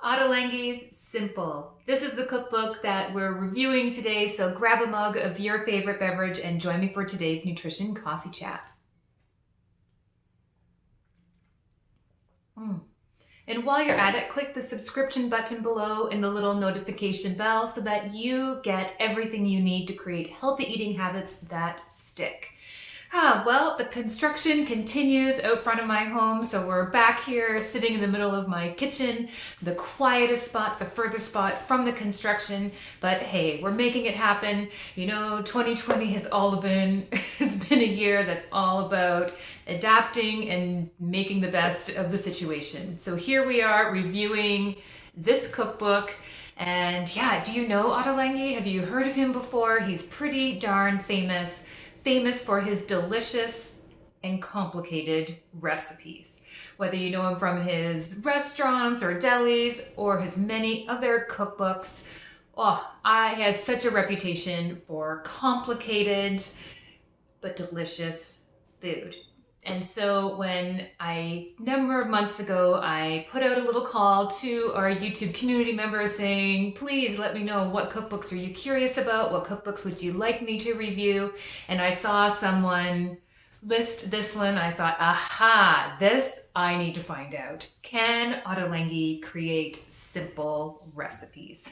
Ottolenghi's Simple. This is the cookbook that we're reviewing today, so grab a mug of your favorite beverage and join me for today's nutrition coffee chat. And while you're at it, click the subscription button below and the little notification bell so that you get everything you need to create healthy eating habits that stick. Well, the construction continues out front of my home, so we're back here sitting in the middle of my kitchen, the quietest spot, the furthest spot from the construction, but hey, we're making it happen. You know, 2020 has it's been a year that's all about adapting and making the best of the situation. So here we are reviewing this cookbook. And yeah, do you know Ottolenghi? Have you heard of him before? He's pretty darn famous for his delicious and complicated recipes. Whether you know him from his restaurants or delis or his many other cookbooks, he has such a reputation for complicated but delicious food. And so when a number of months ago, I put out a little call to our YouTube community members saying, please let me know what cookbooks are you curious about? What cookbooks would you like me to review? And I saw someone list this one. I thought, aha, this I need to find out. Can Ottolenghi create simple recipes?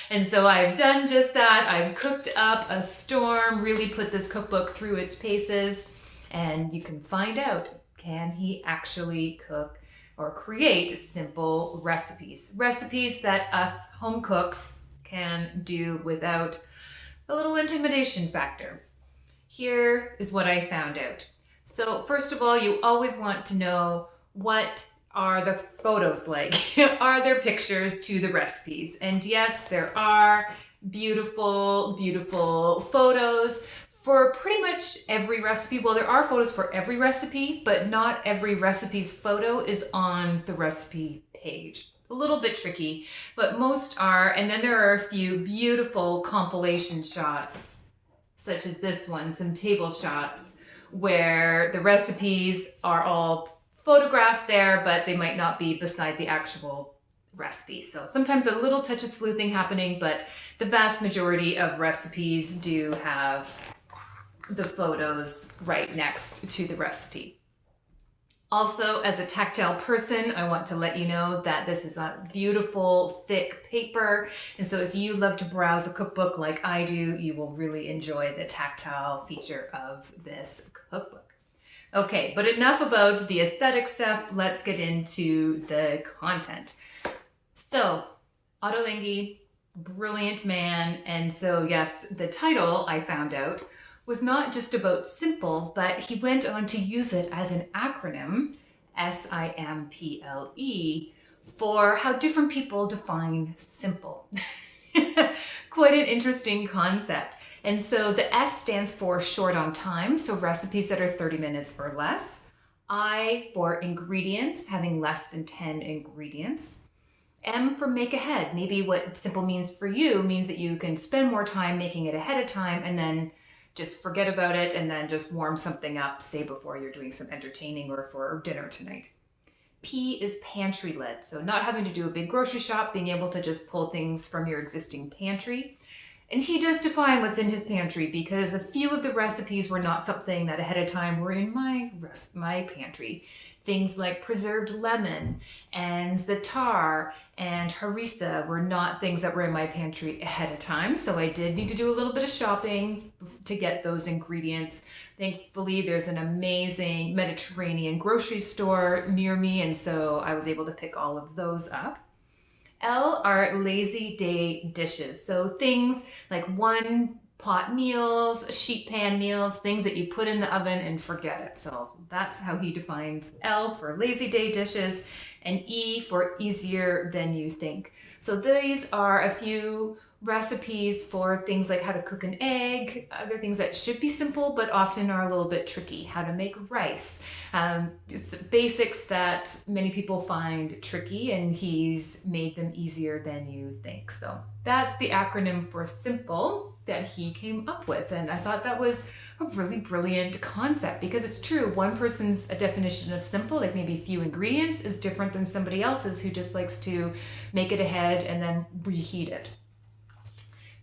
And so I've done just that. I've cooked up a storm, really put this cookbook through its paces. And you can find out, can he actually cook or create simple recipes? Recipes that us home cooks can do without a little intimidation factor. Here is what I found out. So first of all, you always want to know, what are the photos like? Are there pictures to the recipes? And yes, there are beautiful, beautiful photos for pretty much every recipe. Well, there are photos for every recipe, but not every recipe's photo is on the recipe page. A little bit tricky, but most are. And then there are a few beautiful compilation shots, such as this one, some table shots, where the recipes are all photographed there, but they might not be beside the actual recipe. So sometimes a little touch of sleuthing happening, but the vast majority of recipes do have the photos right next to the recipe. Also, as a tactile person, I want to let you know that this is a beautiful, thick paper. And so if you love to browse a cookbook like I do, you will really enjoy the tactile feature of this cookbook. Okay, but enough about the aesthetic stuff. Let's get into the content. So, Ottolenghi, brilliant man. And so yes, the title, I found out, was not just about simple, but he went on to use it as an acronym, SIMPLE, for how different people define simple. Quite an interesting concept. And so the S stands for short on time, so recipes that are 30 minutes or less. I for ingredients, having less than 10 ingredients. M for make ahead. Maybe what simple means for you means that you can spend more time making it ahead of time and then just forget about it and then just warm something up, say before you're doing some entertaining or for dinner tonight. P is pantry led, so not having to do a big grocery shop, being able to just pull things from your existing pantry. And he does define what's in his pantry, because a few of the recipes were not something that ahead of time were in my pantry. Things like preserved lemon and za'atar and harissa were not things that were in my pantry ahead of time. So I did need to do a little bit of shopping to get those ingredients. Thankfully, there's an amazing Mediterranean grocery store near me, and so I was able to pick all of those up. L are lazy day dishes. So things like one pot meals, sheet pan meals, things that you put in the oven and forget it. So that's how he defines L for lazy day dishes, and E for easier than you think. So these are a few recipes for things like how to cook an egg, other things that should be simple but often are a little bit tricky, how to make rice. It's basics that many people find tricky, and he's made them easier than you think. So that's the acronym for simple that he came up with, and I thought that was a really brilliant concept, because it's true. One person's definition of simple, like maybe few ingredients, is different than somebody else's who just likes to make it ahead and then reheat it.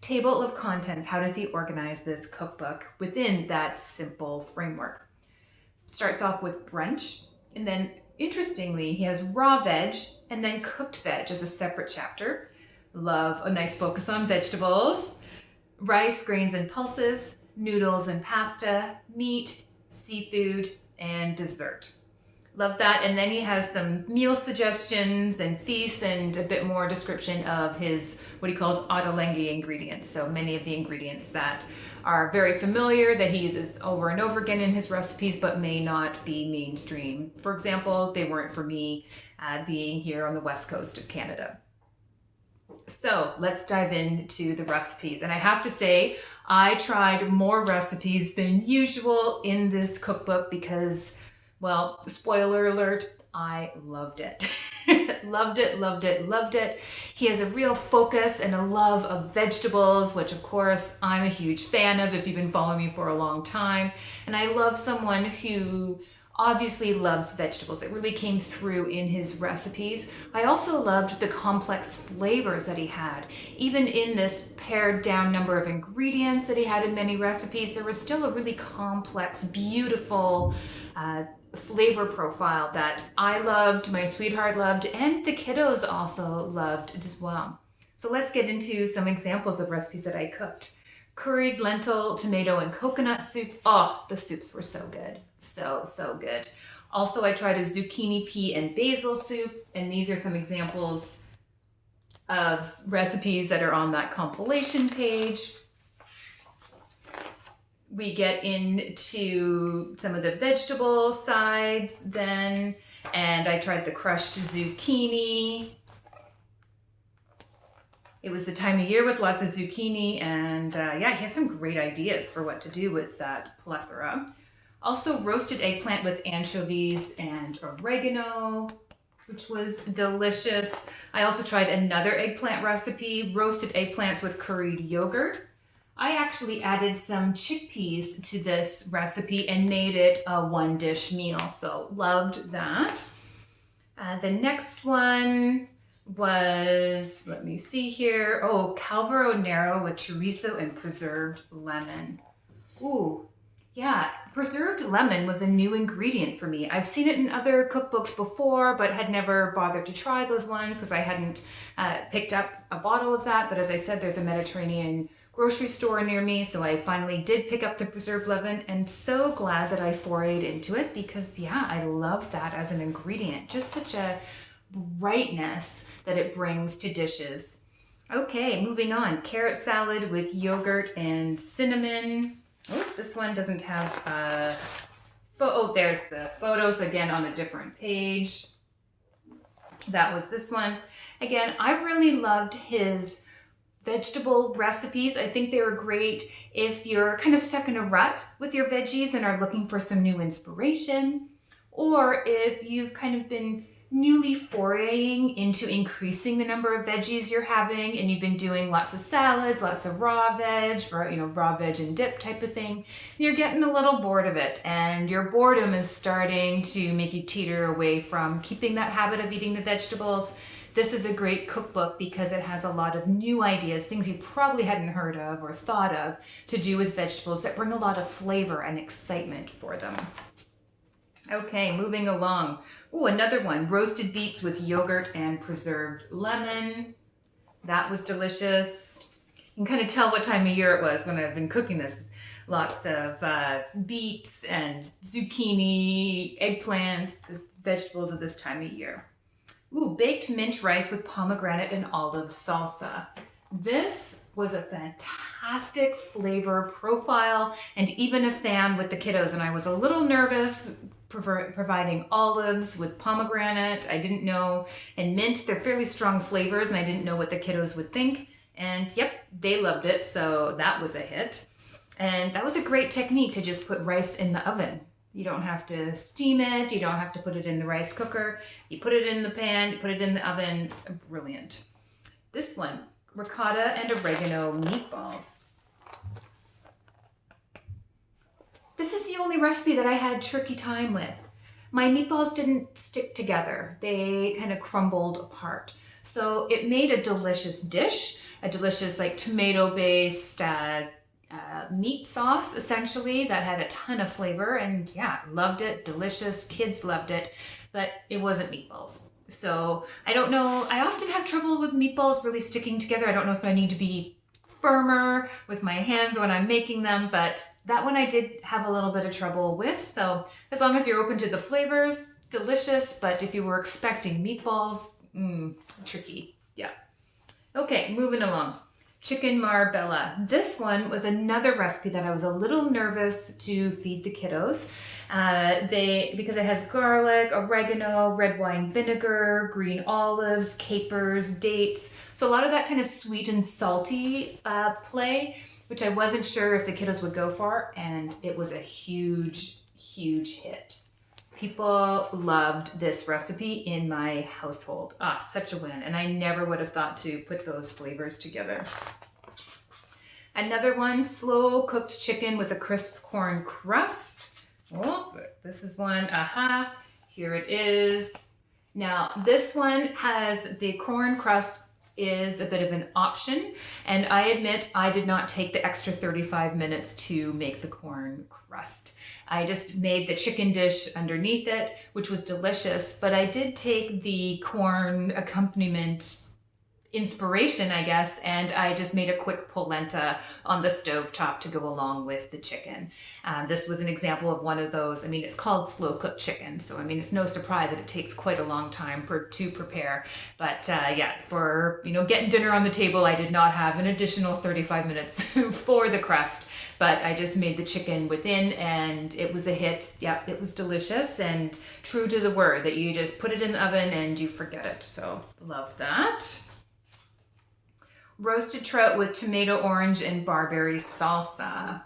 Table of contents. How does he organize this cookbook within that simple framework? Starts off with brunch, and then interestingly, he has raw veg and then cooked veg as a separate chapter. Love a nice focus on vegetables. Rice, grains, and pulses, noodles and pasta, meat, seafood, and dessert. Love that. And then he has some meal suggestions and feasts and a bit more description of his, what he calls Ottolenghi ingredients. So many of the ingredients that are very familiar, that he uses over and over again in his recipes, but may not be mainstream. For example, they weren't for me being here on the west coast of Canada. So let's dive into the recipes. And I have to say, I tried more recipes than usual in this cookbook because, well, spoiler alert, I loved it. Loved it, loved it, loved it. He has a real focus and a love of vegetables, which of course I'm a huge fan of if you've been following me for a long time. And I love someone who obviously loves vegetables. It really came through in his recipes. I also loved the complex flavors that he had. Even in this pared down number of ingredients that he had in many recipes, there was still a really complex, beautiful flavor profile that I loved, my sweetheart loved, and the kiddos also loved as well. So let's get into some examples of recipes that I cooked. Curried lentil, tomato, and coconut soup. Oh, the soups were so good. So good. Also, I tried a zucchini, pea, and basil soup, and these are some examples of recipes that are on that compilation page. We get into some of the vegetable sides then, and I tried the crushed zucchini. It was the time of year with lots of zucchini, and yeah, he had some great ideas for what to do with that plethora. Also roasted eggplant with anchovies and oregano, which was delicious. I also tried another eggplant recipe, roasted eggplants with curried yogurt. I actually added some chickpeas to this recipe and made it a one-dish meal, so loved that. The next one was, let me see here, oh, carbonara with chorizo and preserved lemon. Ooh, yeah, preserved lemon was a new ingredient for me. I've seen it in other cookbooks before, but had never bothered to try those ones because I hadn't picked up a bottle of that. But as I said, there's a Mediterranean grocery store near me, so I finally did pick up the preserved lemon, and so glad that I forayed into it because, yeah, I love that as an ingredient. Just such a brightness that it brings to dishes. Okay, moving on. Carrot salad with yogurt and cinnamon. Oh, this one doesn't have oh, there's the photos again on a different page. That was this one. Again, I really loved his vegetable recipes. I think they were great if you're kind of stuck in a rut with your veggies and are looking for some new inspiration, or if you've kind of been newly foraying into increasing the number of veggies you're having and you've been doing lots of salads, lots of raw veg, or, raw veg and dip type of thing. You're getting a little bored of it, and your boredom is starting to make you teeter away from keeping that habit of eating the vegetables. This is a great cookbook because it has a lot of new ideas, things you probably hadn't heard of or thought of to do with vegetables that bring a lot of flavor and excitement for them. Okay, moving along. Oh, another one, roasted beets with yogurt and preserved lemon. That was delicious. You can kind of tell what time of year it was when I've been cooking this. Lots of beets and zucchini, eggplants, the vegetables of this time of year. Ooh, baked mint rice with pomegranate and olive salsa. This was a fantastic flavor profile and even a fan with the kiddos, and I was a little nervous providing olives with pomegranate. I didn't know, and mint, they're fairly strong flavors, and I didn't know what the kiddos would think. And yep, they loved it, so that was a hit. And that was a great technique to just put rice in the oven. You don't have to steam it, you don't have to put it in the rice cooker. You put it in the pan, you put it in the oven. Brilliant. This one, ricotta and oregano meatballs. this is the only recipe that I had tricky time with. My meatballs didn't stick together. They kind of crumbled apart. So it made a delicious dish, a delicious like tomato-based meat sauce, essentially, that had a ton of flavor, and yeah, loved it, delicious, kids loved it, but it wasn't meatballs. So I don't know, I often have trouble with meatballs really sticking together. I don't know if I need to be firmer with my hands when I'm making them, but that one I did have a little bit of trouble with. So as long as you're open to the flavors, delicious, but if you were expecting meatballs, tricky, yeah. Okay, moving along. Chicken Marbella. This one was another recipe that I was a little nervous to feed the kiddos. Because it has garlic, oregano, red wine vinegar, green olives, capers, dates. So a lot of that kind of sweet and salty play, which I wasn't sure if the kiddos would go for, and it was a huge, huge hit. People loved this recipe in my household. Ah, such a win. And I never would have thought to put those flavors together. Another one, slow cooked chicken with a crisp corn crust. Oh, this is one, aha, here it is. Now this one has the corn crust is a bit of an option, and I admit I did not take the extra 35 minutes to make the corn crust. I just made the chicken dish underneath it, which was delicious, but I did take the corn accompaniment inspiration, I guess, and I just made a quick polenta on the stove top to go along with the chicken. This was an example of one of those. I mean, it's called slow cooked chicken, so I mean, it's no surprise that it takes quite a long time to prepare. But yeah, for getting dinner on the table, I did not have an additional 35 minutes for the crust, but I just made the chicken within, and it was a hit. Yeah, it was delicious and true to the word that you just put it in the oven and you forget it. So love that. Roasted trout with tomato, orange, and barberry salsa.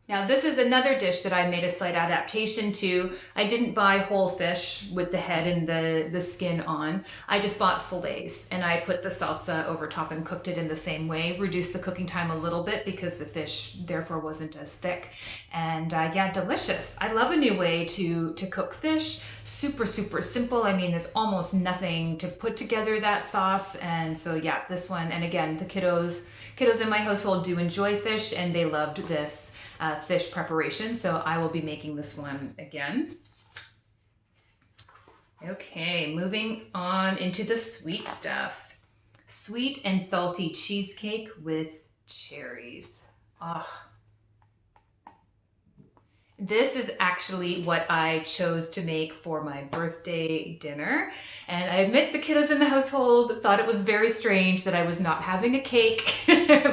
Now this is another dish that I made a slight adaptation to. I didn't buy whole fish with the head and the skin on. I just bought fillets, and I put the salsa over top and cooked it in the same way. Reduced the cooking time a little bit because the fish therefore wasn't as thick. And yeah, delicious. I love a new way to cook fish. Super, super simple. I mean, there's almost nothing to put together that sauce. And so yeah, this one, and again, the kiddos in my household do enjoy fish, and they loved this fish preparation, so I will be making this one again. Okay, moving on into the sweet stuff. Sweet and salty cheesecake with cherries. Oh. This is actually what I chose to make for my birthday dinner. And I admit the kiddos in the household thought it was very strange that I was not having a cake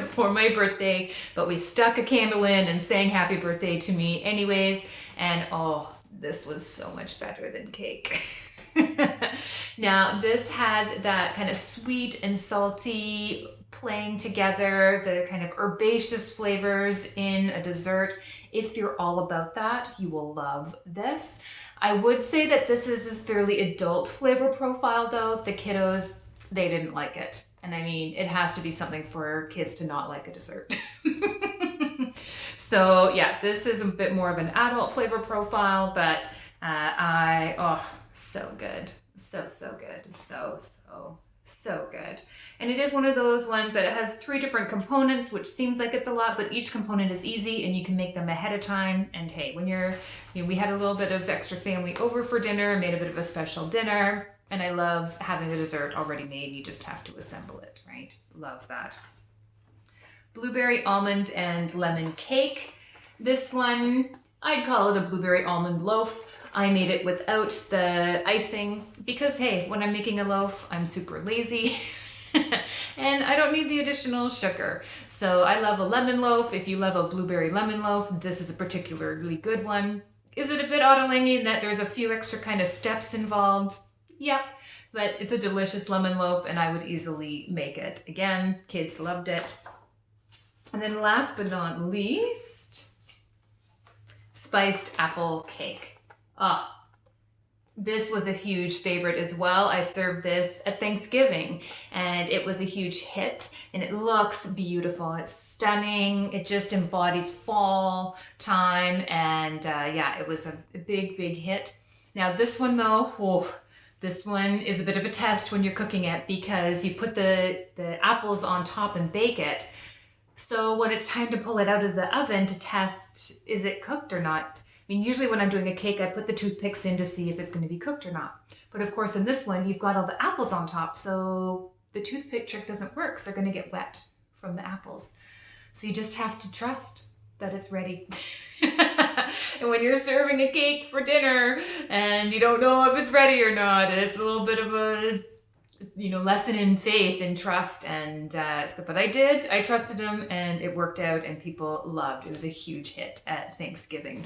for my birthday, but we stuck a candle in and sang happy birthday to me anyways. And oh, this was so much better than cake. Now, this had that kind of sweet and salty playing together, the kind of herbaceous flavors in a dessert. If you're all about that, you will love this. I would say that this is a fairly adult flavor profile though. The kiddos, they didn't like it. And I mean, it has to be something for kids to not like a dessert. So yeah, this is a bit more of an adult flavor profile, but so good. So good. So good. And it is one of those ones that it has 3 different components, which seems like it's a lot, but each component is easy and you can make them ahead of time. And hey, when we had a little bit of extra family over for dinner, made a bit of a special dinner, and I love having the dessert already made. You just have to assemble it, right? Love that. Blueberry, almond, and lemon cake. This one, I'd call it a blueberry almond loaf. I made it without the icing because, hey, when I'm making a loaf, I'm super lazy and I don't need the additional sugar. So I love a lemon loaf. If you love a blueberry lemon loaf, this is a particularly good one. Is it a bit Ottolenghi in that there's a few extra kind of steps involved? Yep, but it's a delicious lemon loaf and I would easily make it. Again, kids loved it. And then last but not least, spiced apple cake. Ah, This was a huge favorite as well. I served this at Thanksgiving and it was a huge hit, and it looks beautiful. It's stunning. It just embodies fall time, and yeah, it was a big, big hit. Now this one though, whew, this one is a bit of a test when you're cooking it because you put the apples on top and bake it. So when it's time to pull it out of the oven to test, is it cooked or not? I mean, usually when I'm doing a cake, I put the toothpicks in to see if it's going to be cooked or not. But of course, in this one, you've got all the apples on top, so the toothpick trick doesn't work. So they're going to get wet from the apples. So you just have to trust that it's ready. And when you're serving a cake for dinner and you don't know if it's ready or not, it's a little bit of a lesson in faith and trust. And but I trusted them, and it worked out, and people loved. It was a huge hit at Thanksgiving.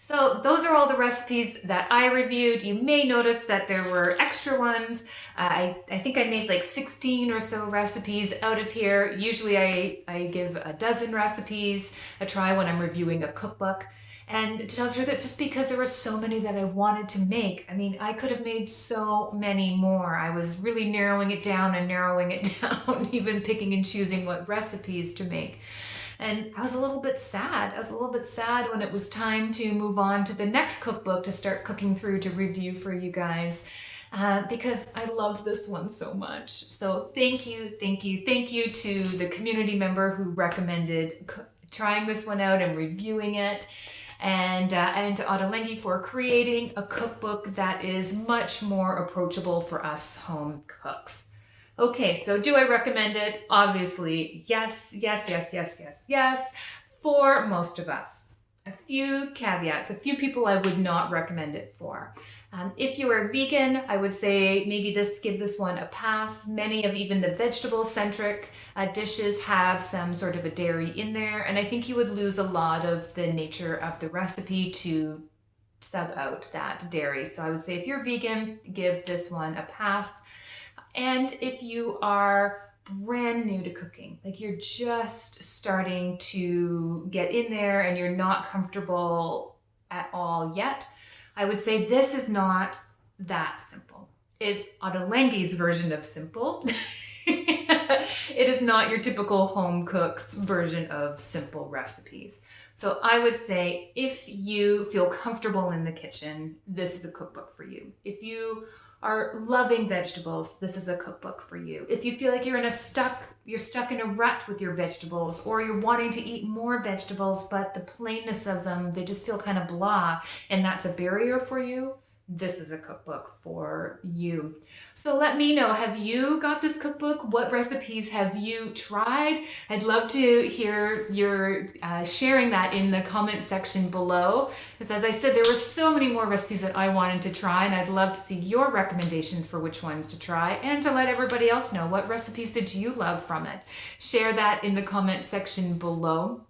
So those are all the recipes that I reviewed. You may notice that there were extra ones. I think I made like 16 or so recipes out of here. Usually I give a dozen recipes a try when I'm reviewing a cookbook. And to tell the truth, it's just because there were so many that I wanted to make. I mean, I could have made so many more. I was really narrowing it down, even picking and choosing what recipes to make. And I was a little bit sad. I was a little bit sad when it was time to move on to the next cookbook to start cooking through to review for you guys. Because I love this one so much. So thank you to the community member who recommended trying this one out and reviewing it. And to Ottolenghi for creating a cookbook that is much more approachable for us home cooks. Okay, so do I recommend it? Obviously, yes, for most of us. A few caveats, a few people I would not recommend it for. If you are vegan, I would say maybe give this one a pass. Many of even the vegetable-centric dishes have some sort of a dairy in there, and I think you would lose a lot of the nature of the recipe to sub out that dairy. So I would say if you're vegan, give this one a pass. And if you are brand new to cooking, like you're just starting to get in there and you're not comfortable at all yet, I would say this is not that simple. It's Ottolenghi's version of simple. It is not your typical home cook's version of simple recipes. So I would say if you feel comfortable in the kitchen, this is a cookbook for you. If you are loving vegetables, this is a cookbook for you. If you feel like you're stuck in a rut with your vegetables, or you're wanting to eat more vegetables, but the plainness of them, they just feel kind of blah, and that's a barrier for you, this is a cookbook for you. So let me know, have you got this cookbook? What recipes have you tried? I'd love to hear your sharing that in the comment section below. Because as I said, there were so many more recipes that I wanted to try, and I'd love to see your recommendations for which ones to try, and to let everybody else know what recipes did you love from it. Share that in the comment section below.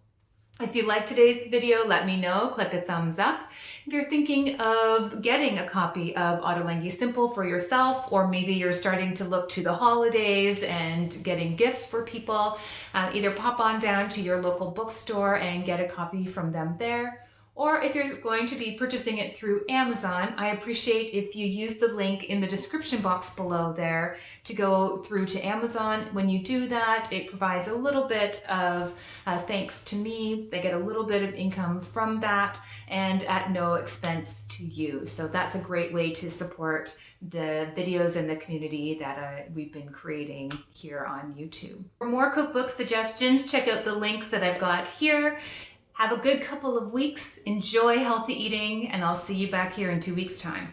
If you liked today's video, let me know. Click a thumbs up. If you're thinking of getting a copy of Ottolenghi Simple for yourself, or maybe you're starting to look to the holidays and getting gifts for people, either pop on down to your local bookstore and get a copy from them there. Or if you're going to be purchasing it through Amazon, I appreciate if you use the link in the description box below there to go through to Amazon. When you do that, it provides a little bit of thanks to me. They get a little bit of income from that, and at no expense to you. So that's a great way to support the videos and the community that we've been creating here on YouTube. For more cookbook suggestions, check out the links that I've got here. Have a good couple of weeks, enjoy healthy eating, and I'll see you back here in 2 weeks' time.